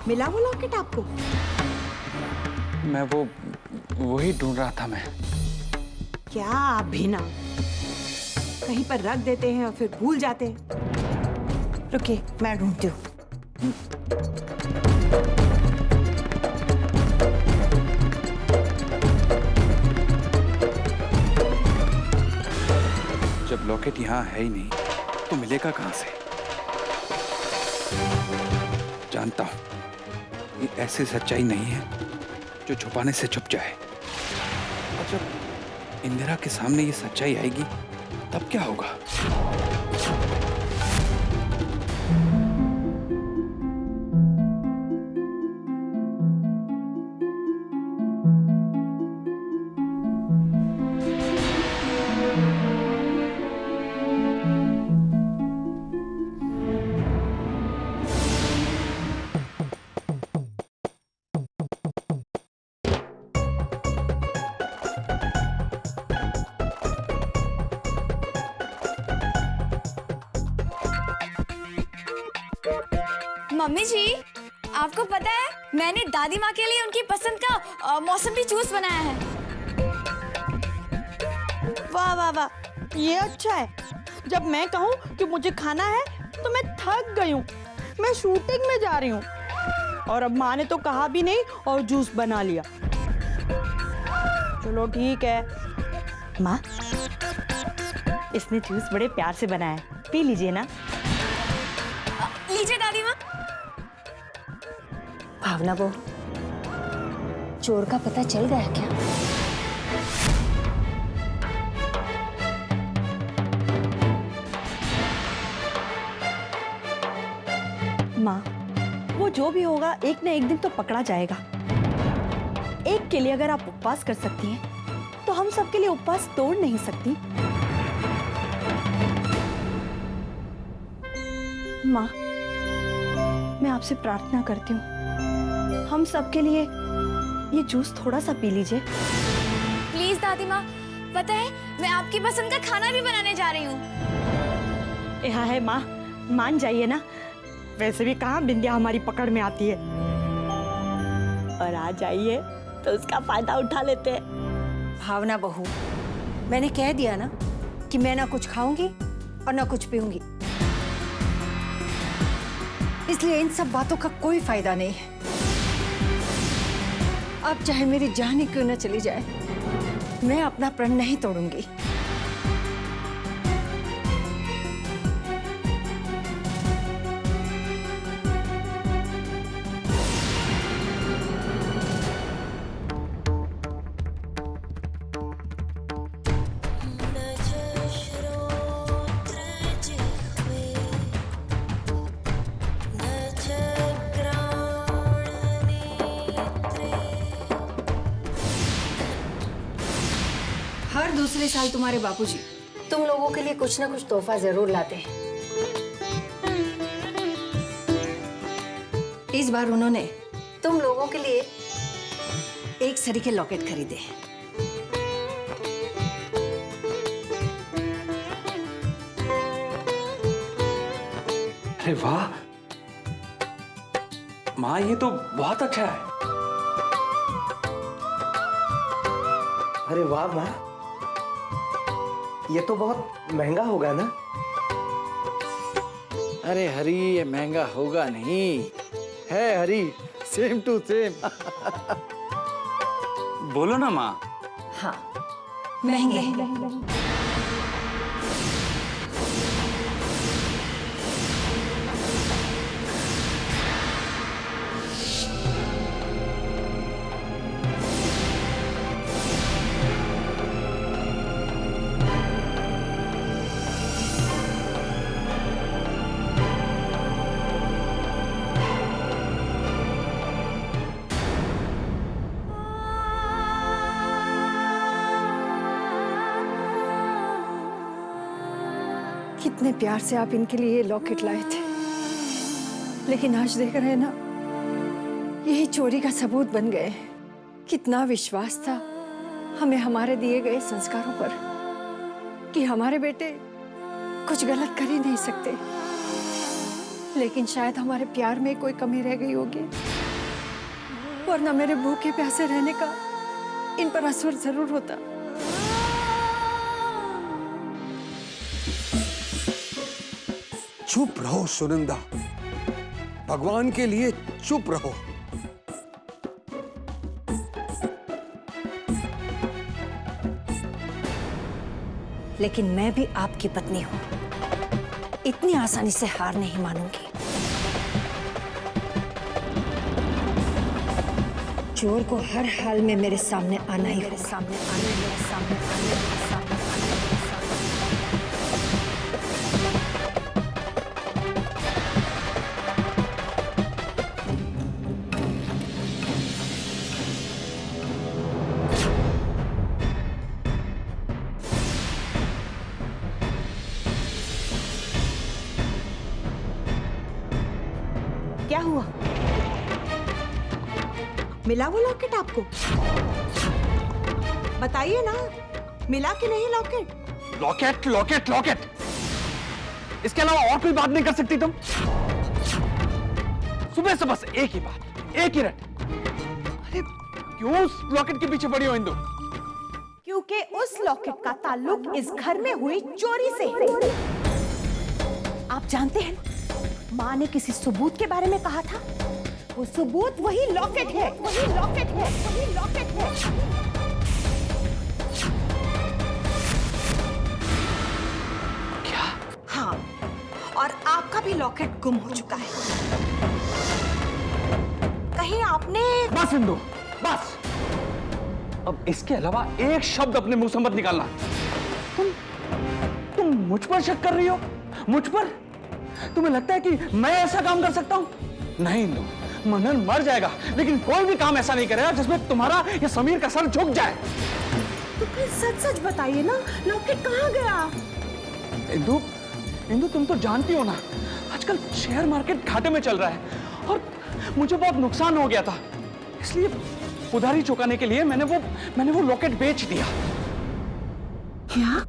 मिला वो लॉकेट आपको? मैं वही ढूंढ रहा था मैं। क्या आप भी ना कहीं पर रख देते हैं और फिर भूल जाते हैं। रुकिए, मैं ढूंढती हूँ। जब लॉकेट यहाँ है ही नहीं तो मिलेगा कहाँ से? जानता हूं ये ऐसी सच्चाई नहीं है जो छुपाने से छुप जाए, और जब इंदिरा के सामने ये सच्चाई आएगी तब क्या होगा? मम्मी जी, आपको पता है मैंने दादी माँ के लिए उनकी पसंद का मौसमी जूस बनाया है। वाह वाह वाह, ये अच्छा है। जब मैं कहूँ कि मुझे खाना है तो मैं थक गई हूँ, मैं शूटिंग में जा रही हूँ, और अब माँ ने तो कहा भी नहीं और जूस बना लिया। चलो ठीक है। माँ, इसने जूस बड़े प्यार से बनाया है, पी लीजिए ना। लीजिए दादी माँ। भावना बहू, चोर का पता चल गया क्या? माँ, वो जो भी होगा एक न एक दिन तो पकड़ा जाएगा। एक के लिए अगर आप उपवास कर सकती हैं तो हम सबके लिए उपवास तोड़ नहीं सकती। माँ, मैं आपसे प्रार्थना करती हूँ, हम सबके लिए ये जूस थोड़ा सा पी लीजिए। प्लीज दादी माँ, पता है मैं आपकी पसंद का खाना भी बनाने जा रही हूँ। यहाँ है माँ, मान जाइए ना। वैसे भी कहाँ बिंदिया हमारी पकड़ में आती है, और आ जाइए तो उसका फायदा उठा लेते हैं। भावना बहू, मैंने कह दिया ना कि मैं ना कुछ खाऊंगी और ना कुछ पीऊंगी, इसलिए इन सब बातों का कोई फायदा नहीं है। अब चाहे मेरी जान ही क्यों न चली जाए, मैं अपना प्रण नहीं तोड़ूंगी। हर दूसरे साल तुम्हारे बापूजी तुम लोगों के लिए कुछ ना कुछ तोहफा जरूर लाते हैं। इस बार उन्होंने तुम लोगों के लिए एक सरी के लॉकेट खरीदे हैं। अरे वाह माँ, ये तो बहुत अच्छा है। अरे वाह माँ, ये तो बहुत महंगा होगा ना? अरे हरी, ये महंगा होगा नहीं है हरी, सेम टू सेम। बोलो ना माँ। हाँ, महंगे। कितने प्यार से आप इनके लिए ये लॉकेट लाए थे, लेकिन आज देख रहे हैं ना, यही चोरी का सबूत बन गए। कितना विश्वास था हमें हमारे दिए गए संस्कारों पर कि हमारे बेटे कुछ गलत कर ही नहीं सकते, लेकिन शायद हमारे प्यार में कोई कमी रह गई होगी। वरना मेरे भूखे प्यासे रहने का इन पर असर जरूर होता। चुप रहो सुनंदा, भगवान के लिए चुप रहो। लेकिन मैं भी आपकी पत्नी हूं, इतनी आसानी से हार नहीं मानूंगी। चोर को हर हाल में मेरे सामने आना ही क्या हुआ? मिला वो लॉकेट आपको? बताइए ना, मिला कि नहीं लॉकेट? लॉकेट लॉकेट लॉकेट, इसके अलावा और कोई बात नहीं कर सकती तुम? सुबह से बस एक ही बात, एक ही रट। अरे क्यों उस लॉकेट के पीछे पड़ी हो इंदु? क्योंकि उस लॉकेट का ताल्लुक इस घर में हुई चोरी से। आप जानते हैं, माँ ने किसी सबूत के बारे में कहा था। वो सबूत वही लॉकेट है, वही लॉकेट है, वही लॉकेट है। क्या? हाँ, और आपका भी लॉकेट गुम हो चुका है। कहीं आपने... बस इंदु, बस। अब इसके अलावा एक शब्द अपने मुंह से मत निकालना। तुम मुझ पर शक कर रही हो? मुझ पर? तुम्हें लगता है कि मैं ऐसा काम कर सकता हूं? नहीं इंदु, मनन मर जाएगा, लेकिन कोई भी काम ऐसा नहीं करेगा जिसमें तुम्हारा या समीर का सर झुक जाए। तो फिर सच सच बताइए ना, लॉकेट कहाँ गया? इंदु, इंदु तुम तो जानती हो ना, आजकल शेयर मार्केट घाटे में चल रहा है और मुझे बहुत नुकसान हो गया था, इसलिए उधारी चुकाने के लिए मैंने वो लॉकेट बेच दिया। क्या?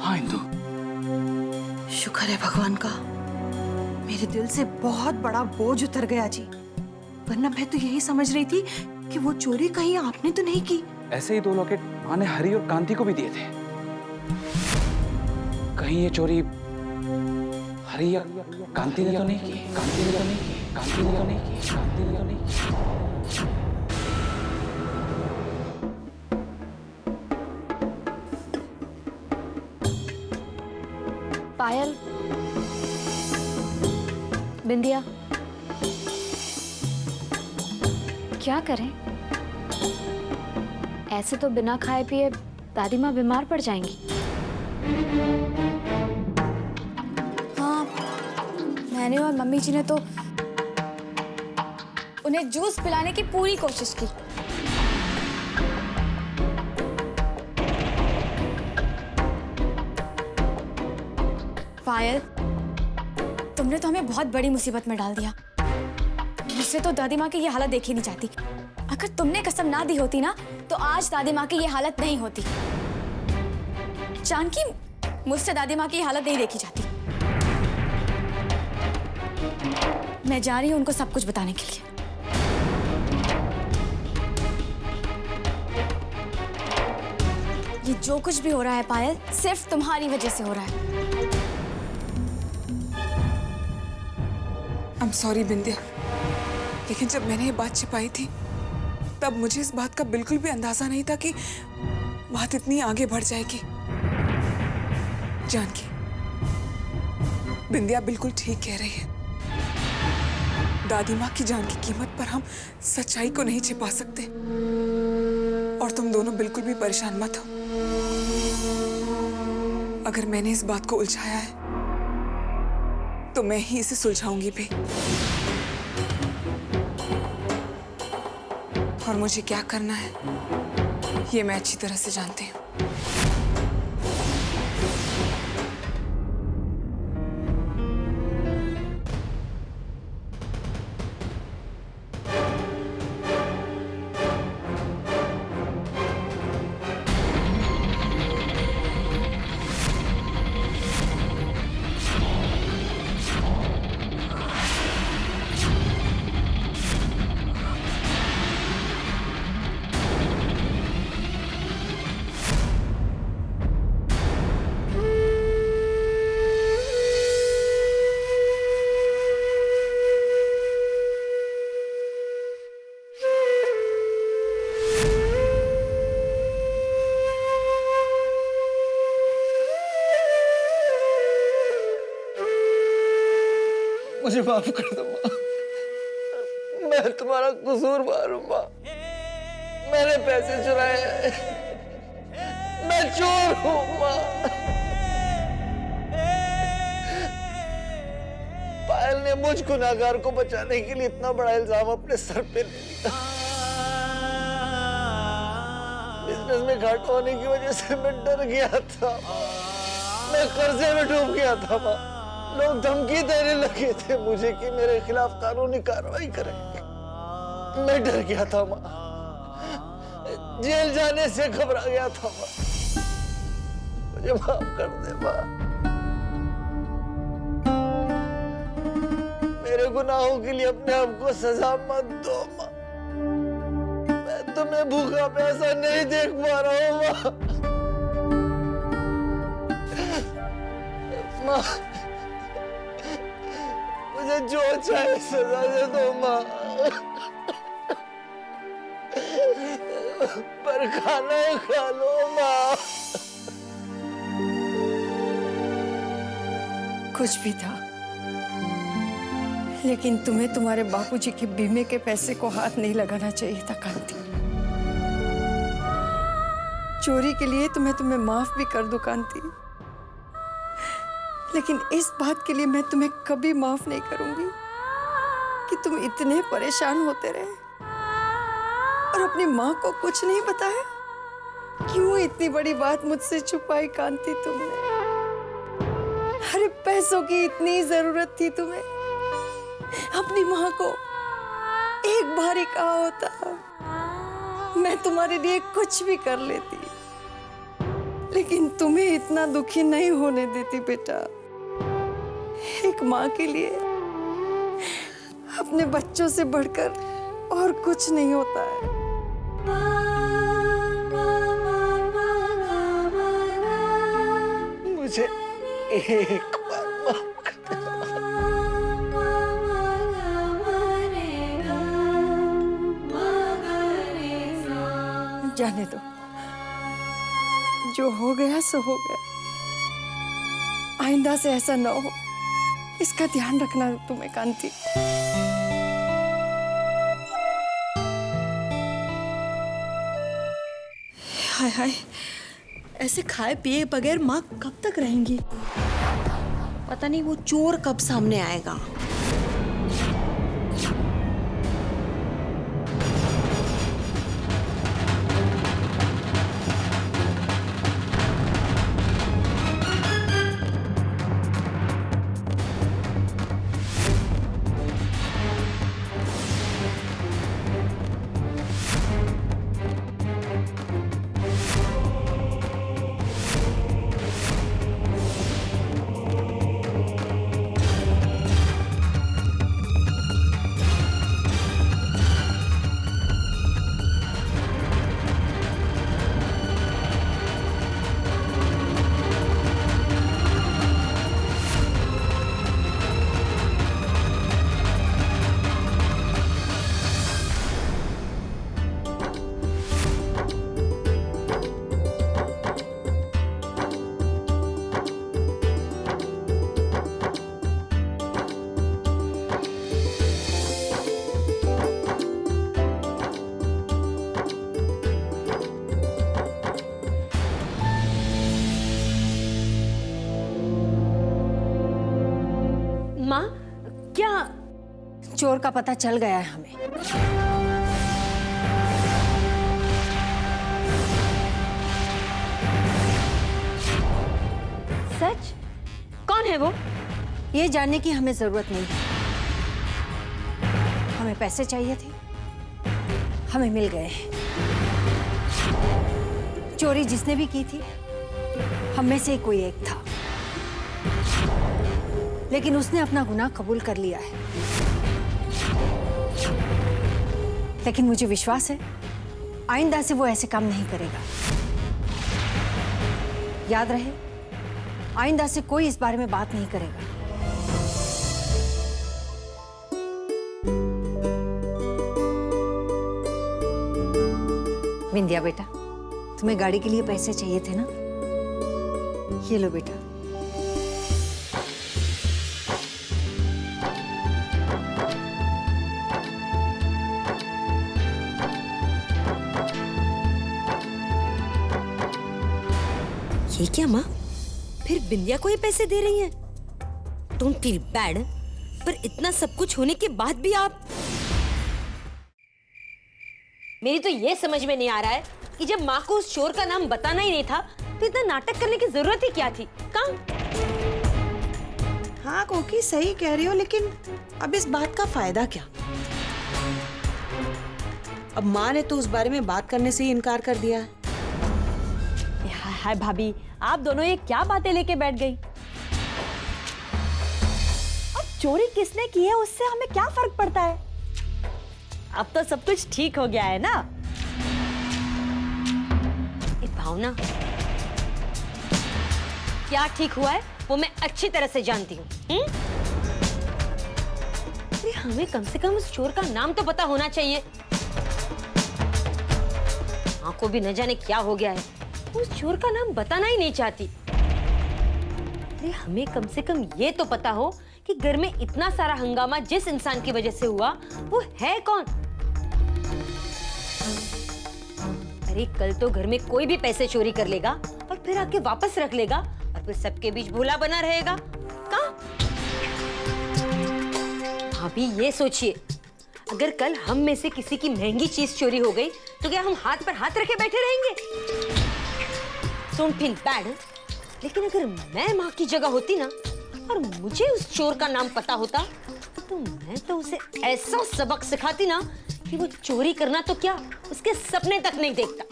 हाँ इंदु। शुक्र है भगवान का, मेरे दिल से बहुत बड़ा बोझ उतर गया जी। वरना मैं तो यही समझ रही थी कि वो चोरी कहीं आपने तो नहीं की। ऐसे ही 2 लॉकेट माँ ने हरी और कांति को भी दिए थे। कहीं ये चोरी हरी या कांति ने तो नहीं की? कांति ने तो नहीं की? कांति ने तो नहीं की? कांति ने तो नहीं की? पायल, बिंदिया, क्या करें? ऐसे तो बिना खाए पिए दादी माँ बीमार पड़ जाएंगी। हाँ, मैंने और मम्मी जी ने तो उन्हें जूस पिलाने की पूरी कोशिश की। पायल, तुमने तो हमें बहुत बड़ी मुसीबत में डाल दिया। मुझसे तो दादी माँ की ये हालत देखी नहीं जाती। अगर तुमने कसम ना दी होती ना, तो आज दादी माँ की ये हालत नहीं होती। जानकी, मुझसे दादी माँ की ये हालत नहीं देखी जाती। मैं जा रही हूँ उनको सब कुछ बताने के लिए। ये जो कुछ भी हो रहा है पायल, सिर्फ तुम्हारी वजह से हो रहा है। I'm sorry बिंदिया, लेकिन जब मैंने ये बात छिपाई थी तब मुझे इस बात का बिल्कुल भी अंदाजा नहीं था कि बात इतनी आगे बढ़ जाएगी। जानकी, बिंदिया बिल्कुल ठीक कह रही है। दादी माँ की जान की कीमत पर हम सच्चाई को नहीं छिपा सकते। और तुम दोनों बिल्कुल भी परेशान मत हो। अगर मैंने इस बात को उलझाया है तो मैं ही इसे सुलझाऊंगी भी। और मुझे क्या करना है ये मैं अच्छी तरह से जानती हूँ। मुझे माफ कर दो माँ। मैं तुम्हारा कसूरवार हूँ माँ। मैंने पैसे चुराए हैं। मैं चोर हूँ माँ। पायल ने मुझ गुनाहगार को बचाने के लिए इतना बड़ा इल्जाम अपने सर पे ले लिया। बिजनेस में घाटा होने की वजह से मैं डर गया था। मैं कर्जे में डूब गया था माँ। लोग धमकी देने लगे थे मुझे कि मेरे खिलाफ कानूनी कार्रवाई करेंगे। मैं डर गया था माँ। जेल जाने से घबरा गया था माँ। मुझे माफ कर दे माँ। मेरे गुनाहों के लिए अपने आप को सजा मत दो माँ। मैं तुम्हें भूखा प्यासा नहीं देख पा रहा हूँ माँ। माँ, मुझे जो चाहे सजा दे दो माँ। पर खाना खा लो माँ। कुछ भी था, लेकिन तुम्हें तुम्हारे बापूजी के बीमे के पैसे को हाथ नहीं लगाना चाहिए था कांति। चोरी के लिए तो मैं तुम्हें माफ भी कर दूं कांति, लेकिन इस बात के लिए मैं तुम्हें कभी माफ नहीं करूंगी कि तुम इतने परेशान होते रहे और अपनी माँ को कुछ नहीं बताया। क्यों इतनी बड़ी बात मुझसे छुपाई कांति तुमने? अरे पैसों की इतनी जरूरत थी तुम्हें। अपनी माँ को एक बार ही कहा होता, मैं तुम्हारे लिए कुछ भी कर लेती, लेकिन तुम्हें इतना दुखी नहीं होने देती बेटा। एक माँ के लिए अपने बच्चों से बढ़कर और कुछ नहीं होता है। मुझे एक बार माफ कर दे। जाने दो, जो हो गया सो हो गया। आइंदा से ऐसा ना हो, इसका ध्यान रखना तुम्हें कांति। हाय हाय, ऐसे खाए पिए बगैर माँ कब तक रहेंगी? पता नहीं वो चोर कब सामने आएगा। माँ, क्या चोर का पता चल गया है हमें? सच? कौन है वो? ये जानने की हमें जरूरत नहीं है। हमें पैसे चाहिए थे, हमें मिल गए हैं। चोरी जिसने भी की थी, हम में से कोई एक था, लेकिन उसने अपना गुनाह कबूल कर लिया है। लेकिन मुझे विश्वास है आइंदा से वो ऐसे काम नहीं करेगा। याद रहे, आइंदा से कोई इस बारे में बात नहीं करेगा। विंध्या बेटा, तुम्हें गाड़ी के लिए पैसे चाहिए थे ना? ये लो बेटा। ये क्या माँ, फिर बिंदिया को ही पैसे दे रही हैं? डोंट फील बैड, पर इतना सब कुछ होने के बाद भी आप। मेरी तो ये समझ में नहीं आ रहा है कि जब माँ को उस चोर का नाम बताना ही नहीं था तो इतना नाटक करने की जरूरत ही क्या थी? कहाँ? हाँ कोकी सही कह रही हो, लेकिन अब इस बात का फायदा क्या? अब माँ ने तो उस बारे में बात करने से ही इनकार कर दिया है। हाय भाभी, आप दोनों ये क्या बातें लेके बैठ गई? अब चोरी किसने की है उससे हमें क्या फर्क पड़ता है? अब तो सब कुछ ठीक हो गया है ना। ये भावना, क्या ठीक हुआ है वो मैं अच्छी तरह से जानती हूँ। अरे हमें कम से कम उस चोर का नाम तो पता होना चाहिए। माँ को भी न जाने क्या हो गया है, उस चोर का नाम बताना ही नहीं चाहती। अरे हमें कम से कम ये तो पता हो कि घर में इतना सारा हंगामा जिस इंसान की वजह से हुआ वो है कौन। अरे कल तो घर में कोई भी पैसे चोरी कर लेगा और फिर आके वापस रख लेगा और फिर सबके बीच भूला बना रहेगा। कहाँ? भाभी ये सोचिए, अगर कल हम में से किसी की महंगी चीज चोरी हो गई तो क्या हम हाथ पर हाथ रखे बैठे रहेंगे? डोंट फील बैड, लेकिन अगर मैं माँ की जगह होती ना और मुझे उस चोर का नाम पता होता तो मैं तो उसे ऐसा सबक सिखाती ना कि वो चोरी करना तो क्या उसके सपने तक नहीं देखता।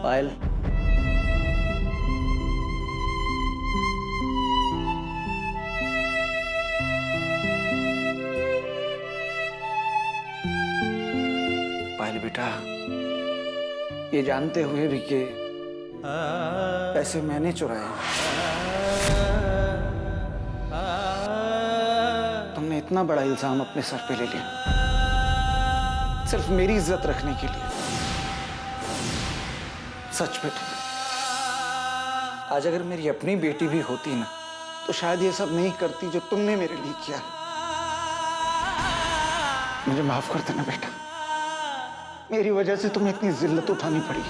पायल, पायल बेटा, ये जानते हुए भी कि पैसे मैंने चुराए, तुमने इतना बड़ा इल्जाम अपने सर पे ले लिया सिर्फ मेरी इज्जत रखने के लिए। सच बेटा, आज अगर मेरी अपनी बेटी भी होती ना तो शायद ये सब नहीं करती जो तुमने मेरे लिए किया। मुझे माफ कर देना बेटा, मेरी वजह से तुम्हें इतनी जिल्लत उठानी पड़ी।